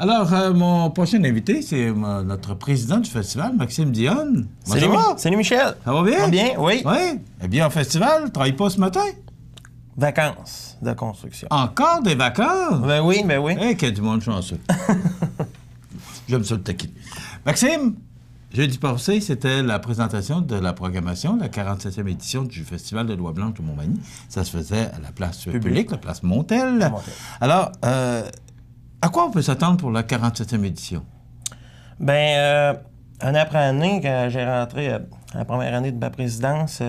Alors, mon prochain invité, c'est notre président du festival, Maxime Dionne. Salut Michel. Ça va bien? Ça va bien, oui. Oui. Eh bien, au festival, tu travailles pas ce matin? Vacances de construction. Encore des vacances? Ben oui. Eh, qu'il y a du monde chanceux. J'aime ça le taquiner. Maxime, jeudi passé, c'était la présentation de la programmation, la 47e édition du Festival de Loi-Blanche de Montmagny. Ça se faisait à la place publique, la place Montel. Alors, à quoi on peut s'attendre pour la 47e édition? Bien, année après année, quand j'ai rentré à la première année de ma présidence,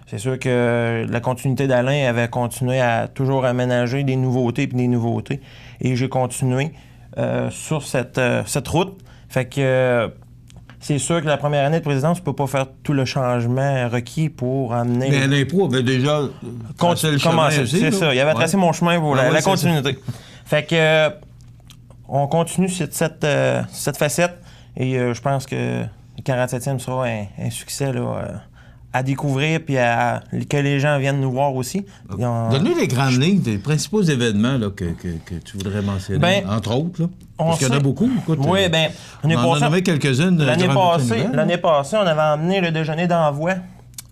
c'est sûr que la continuité d'Alain avait continué à toujours aménager des nouveautés. Et j'ai continué sur cette route. Fait que c'est sûr que la première année de présidence, tu ne peux pas faire tout le changement requis pour amener... Mais l'impro avait déjà tracé le chemin aussi, c'est ça. Il avait tracé mon chemin pour la continuité. Fait que on continue cette facette et je pense que le 47e sera un succès là, à découvrir puis que les gens viennent nous voir aussi. Okay. Donne-nous les grandes lignes des principaux événements là, que tu voudrais mentionner, entre autres. Là. Parce qu'il y en a beaucoup. Écoute, oui, bien, on en a nommé quelques-unes. L'année passée, on avait emmené le déjeuner d'envoi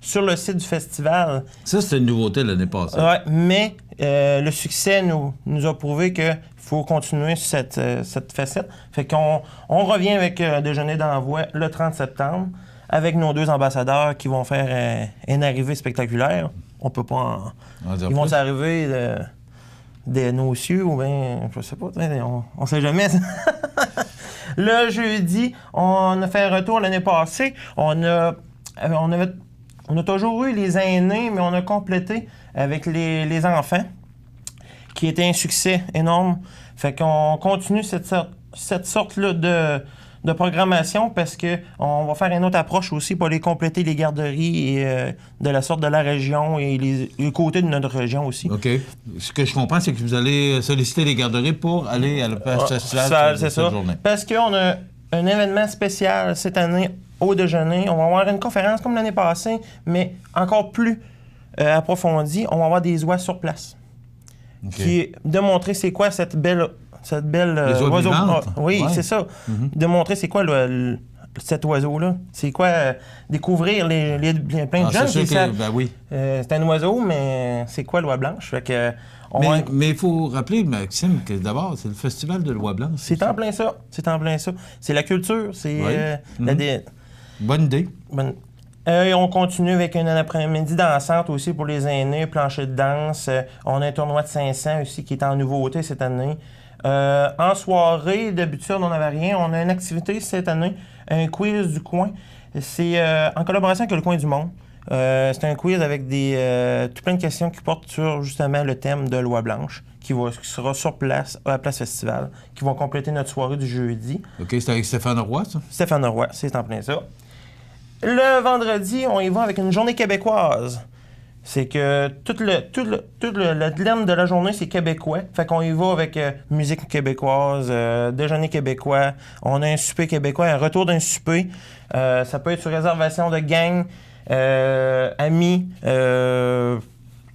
sur le site du festival. Ça, c'était une nouveauté l'année passée. Oui, mais le succès nous a prouvé qu'il faut continuer cette facette. Fait qu'on revient avec un déjeuner d'envoi le 30 septembre avec nos deux ambassadeurs qui vont faire une arrivée spectaculaire. On peut pas Ils vont arriver de nos cieux ou bien, je sais pas, on sait jamais. Le jeudi, on a fait un retour l'année passée. On a toujours eu les aînés, mais on a complété avec les enfants, qui était un succès énorme. Fait qu'on continue cette sorte-là de programmation parce qu'on va faire une autre approche aussi pour aller compléter les garderies et, de la sorte de la région et les côtés de notre région aussi. OK. Ce que je comprends, c'est que vous allez solliciter les garderies pour aller à la festival cette journée. Parce qu'on a un événement spécial cette année au déjeuner. On va avoir une conférence comme l'année passée, mais encore plus approfondie. On va avoir des oies sur place. Okay. Qui est de montrer c'est quoi cette belle oiseau. Oui, ouais. C'est ça. Mm-hmm. De montrer c'est quoi cet oiseau-là. C'est quoi découvrir plein de jeunes qui savent. Oui. C'est un oiseau, mais c'est quoi l'oie blanche? Fait que, mais il faut rappeler, Maxime, que d'abord, c'est le festival de l'oie blanche. C'est en plein ça. C'est la culture. C'est Bonne idée. On continue avec une après-midi dansante aussi pour les aînés, plancher de danse. On a un tournoi de 500 aussi qui est en nouveauté cette année. En soirée, d'habitude, on n'avait rien. On a une activité cette année, un quiz du coin. C'est en collaboration avec le Coin du Monde. C'est un quiz avec tout plein de questions qui portent sur justement le thème de Loi Blanche, qui sera sur place, à la Place Festival, qui vont compléter notre soirée du jeudi. OK, c'est avec Stéphane Roy, ça? Stéphane Roy, c'est en plein ça. Le vendredi, on y va avec une journée québécoise. C'est que tout le thème de la journée, c'est québécois. Fait qu'on y va avec musique québécoise, déjeuner québécois. On a un souper québécois, un retour d'un souper. Ça peut être sur réservation de gang, amis,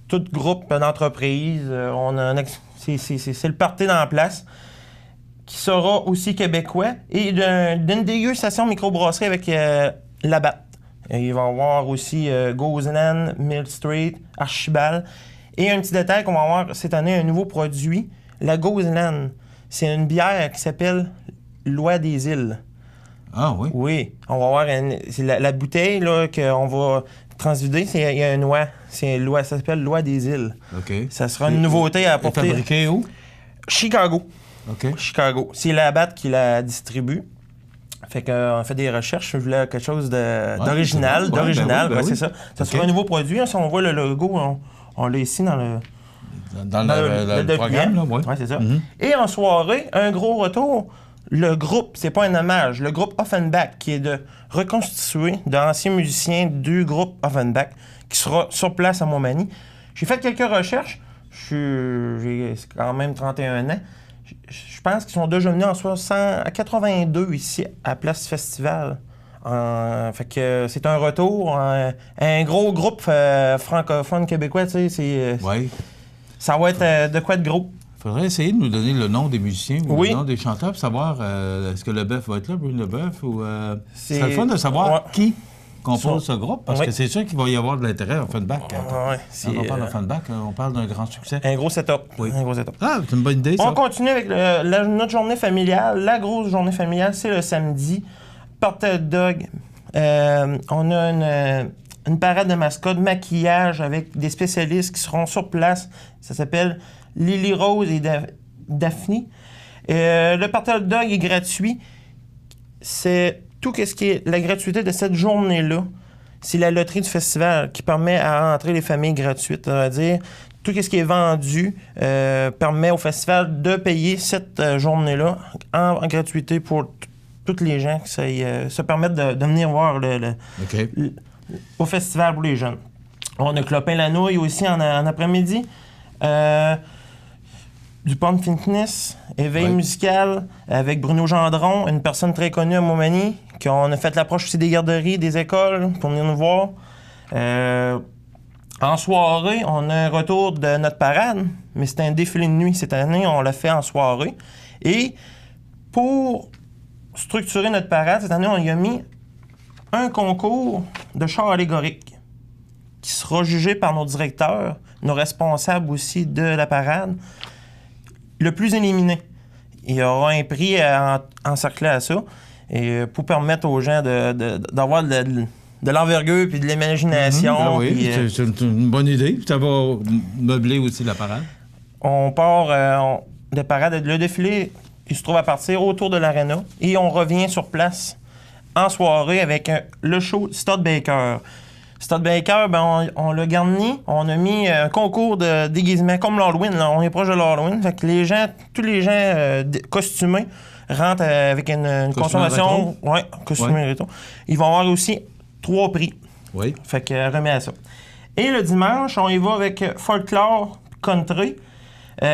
tout groupe d'entreprise. C'est le party dans la place qui sera aussi québécois. Et d'une dégustation microbrasserie avec Labatt. Il va y avoir aussi Gozenan, Mill Street, Archibald. Et un petit détail qu'on va avoir cette année, un nouveau produit, la Gozenan. C'est une bière qui s'appelle Loi des îles. Ah oui? Oui. On va avoir la bouteille là, qu'on va transvider, il y a une loi. Ça s'appelle Loi des îles. OK. Ça sera une nouveauté à apporter. Fabriqué où? Chicago. OK. Chicago. C'est Labatt qui la distribue. Fait qu'on fait des recherches, je voulais quelque chose d'original. C'est ça. Ça sera un nouveau produit. Si on voit le logo, on l'a ici dans le programme. Oui, c'est ça. Mm-hmm. Et en soirée, un gros retour. Le groupe, c'est pas un hommage, le groupe Offenbach, qui est de reconstituer d'anciens musiciens du groupe Offenbach, qui sera sur place à Montmagny. J'ai fait quelques recherches. J'ai quand même 31 ans. Je pense qu'ils sont déjà venus en 82 ici à Place Festival. Fait que c'est un retour, un gros groupe francophone québécois, tu sais, oui. Ça va être de quoi de gros. faudrait essayer de nous donner le nom des musiciens ou Oui. le nom des chanteurs pour savoir est-ce que Leboeuf va être là, Bruno Leboeuf, ou... C'est- Ce serait le fun de savoir qui compose Ça- ce groupe, parce Oui. que c'est sûr qu'il va y avoir de l'intérêt à Offenbach. Ouais, Quand on parle d'Offenbach, on parle d'un grand succès. un gros setup. Oui. Un gros setup. Ah, c'est une bonne idée, ça. On continue avec notre journée familiale. La grosse journée familiale, c'est le samedi. Porte dog. On a une parade de mascottes, maquillage avec des spécialistes qui seront sur place. Ça s'appelle Lily Rose et Daphne. Le porte dog est gratuit. C'est tout ce qui est la gratuité de cette journée-là. C'est la loterie du festival qui permet à entrer les familles gratuites. C'est-à-dire, tout ce qui est vendu permet au festival de payer cette journée-là en gratuité pour toutes les gens qui se permettent de venir voir OK. au festival pour les jeunes. On a Clopin la nouille aussi en après-midi. Du Pump Fitness, éveil musical avec Bruno Gendron, une personne très connue à Montmagny, qu'on a fait l'approche aussi des garderies, des écoles pour venir nous voir. En soirée, on a un retour de notre parade, mais c'est un défilé de nuit. Cette année, on l'a fait en soirée. Et pour structurer notre parade, cette année, on y a mis un concours de chars allégoriques qui sera jugé par nos directeurs, nos responsables aussi de la parade. Le plus éliminé. Il y aura un prix encerclé à ça et pour permettre aux gens d'avoir de l'envergure puis de l'imagination. Ah oui, puis, c'est une bonne idée. Ça va meubler aussi la parade. on part de parade. Le défilé, il se trouve à partir autour de l'aréna et on revient sur place en soirée avec le show Studebaker. Studebaker, ben on l'a garni, on a mis un concours de déguisement comme l'Halloween. Là, on est proche de l'Halloween. Fait que tous les gens costumés rentrent avec une consommation. Oui, costumés rétro. Ils vont avoir aussi 3 prix. Oui. Fait que remet à ça. Et le dimanche, on y va avec folklore country. Il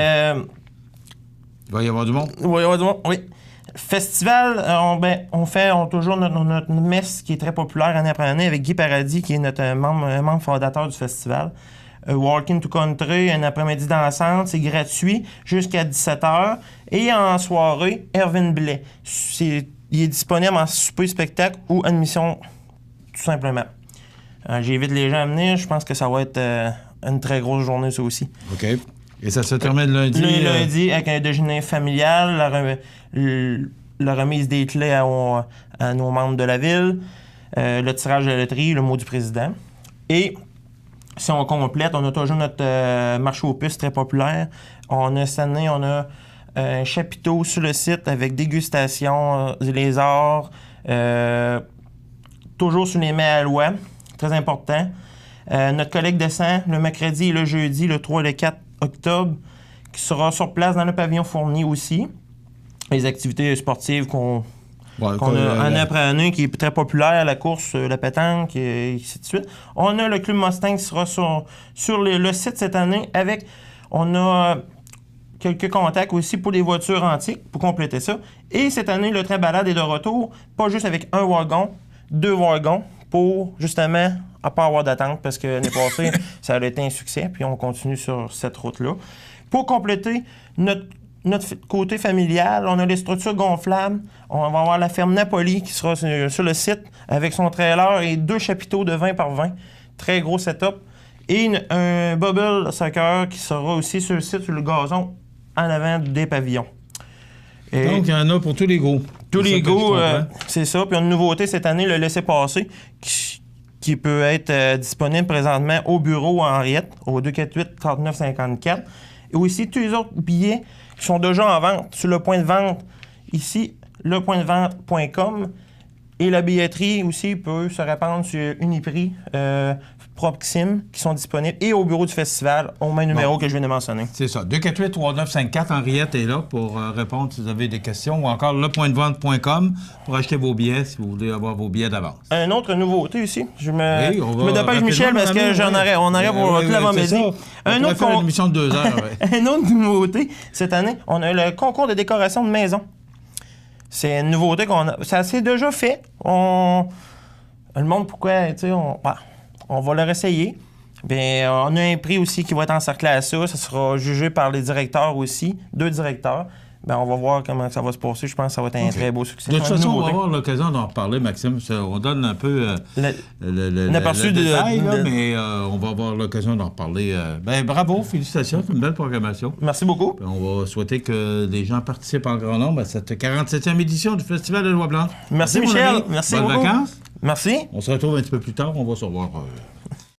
va y avoir du monde. Oui. Festival, on fait toujours notre messe qui est très populaire année après année avec Guy Paradis, qui est notre membre fondateur du festival. Walking to Country, un après-midi dansante, c'est gratuit jusqu'à 17h. Et en soirée, Erwin Blais. Il est disponible en souper spectacle ou admission, tout simplement. J'invite les gens à venir. Je pense que ça va être une très grosse journée, ça aussi. OK. Et ça se termine lundi? Le lundi, avec un déjeuner familial, la remise des clés à nos membres de la ville, le tirage de la loterie, le mot du président. Et si on complète, on a toujours notre marché aux puces très populaire. Cette année, on a un chapiteau sur le site avec dégustation, les arts, toujours sous les mains à loi, très important. Notre collecte de sang, le mercredi et le jeudi, le 3 et le 4 octobre, qui sera sur place dans le pavillon Fournier aussi. Les activités sportives qu'on a année après année, qui est très populaire, la course, la pétanque, et ainsi de suite. On a le Club Mustang qui sera sur le site cette année avec... On a quelques contacts aussi pour les voitures antiques, pour compléter ça. Et cette année, le train balade est de retour, pas juste avec un wagon, 2 wagons, pour justement à pas avoir d'attente, parce que l'année passée, ça a été un succès, puis on continue sur cette route-là. Pour compléter notre côté familial, on a les structures gonflables. On va avoir la ferme Napoli qui sera sur le site avec son trailer et 2 chapiteaux de 20 par 20. Très gros setup. Et un bubble soccer qui sera aussi sur le site, sur le gazon, en avant des pavillons. Et donc, il y en a pour tous les goûts. tous les goûts, c'est ça. Puis une nouveauté cette année, le laissez-passer, qui peut être disponible présentement au bureau à Henriette, au 248-3954. Et aussi tous les autres billets qui sont déjà en vente sur le point de vente ici, lepointdevente.com. Et la billetterie aussi peut se répandre sur Uniprix, Proxime, qui sont disponibles, et au bureau du festival, au même numéro que je viens de mentionner. C'est ça. 248-3954, Henriette est là pour répondre si vous avez des questions, ou encore lepointdevente.com pour acheter vos billets si vous voulez avoir vos billets d'avance. Une autre nouveauté aussi. Je me dépêche, rapidement, Michel, parce que on aurait pour tout l'avant-midi. On pourrait faire une émission de 2 heures. Ouais. Une autre nouveauté, cette année, on a le concours de décoration de maison. C'est une nouveauté ça s'est déjà fait. Le monde, pourquoi, tu sais, on va le réessayer. Bien, on a un prix aussi qui va être encerclé à ça. Ça sera jugé par les directeurs aussi, 2 directeurs. Bien, on va voir comment ça va se passer. Je pense que ça va être un très beau succès. De toute façon, on va avoir l'occasion d'en reparler, Maxime. On donne un peu un aperçu le détail, là, mais on va avoir l'occasion d'en reparler. Ben, bravo, félicitations, c'est une belle programmation. Merci beaucoup. Puis on va souhaiter que les gens participent en grand nombre à cette 47e édition du Festival de Loi Blanche. Merci Michel. Merci Merci Bonnes beaucoup. vacances. Merci. On se retrouve un petit peu plus tard. On va se revoir